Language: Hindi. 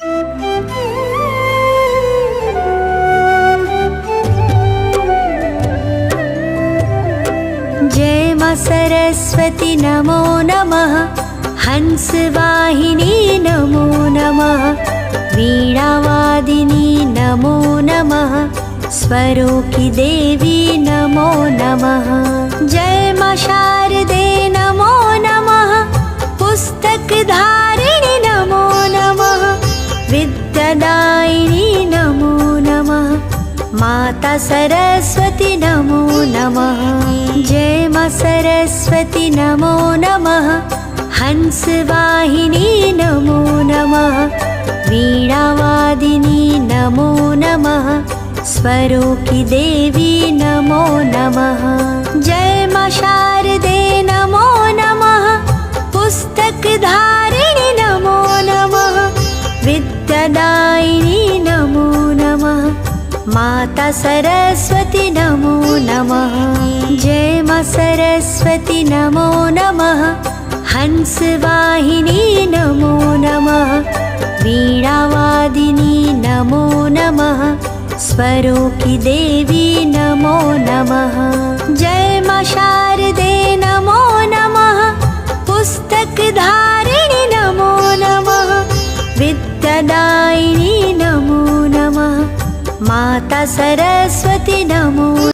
जय मां सरस्वती नमो नमः, हंसवाहिनी नमो नमः, वीणावादिनी नमो नमः, स्वरों की देवी नमो नमः। जय मां शारदे नमो नमः, पुस्तक धारिणी नमो नमः, विद्यादायिनी नमो नमः, माता सरस्वती नमो नमः। जय मां सरस्वती नमो नमः, हंसवाहिनी नमो नमः, वीणावादिनी नमो नमः, स्वरों की देवी नमो नमः। जय मां शारदे नमो नमः, पुस्तक धारिणी नमो नमः, विद्यादायिनी नमो नमः, माता सरस्वती नमो नमः। जय मां सरस्वती नमो नमः, हंसवाहिनी नमो नमः, वीणावादिनी नमो नमः, स्वरों की देवी नमो नमः। जय मां शारदे नमो नमः, पुस्तक धारिणी नमो नमः, विद्यादायिनी नमो नमः, माता सरस्वती नमो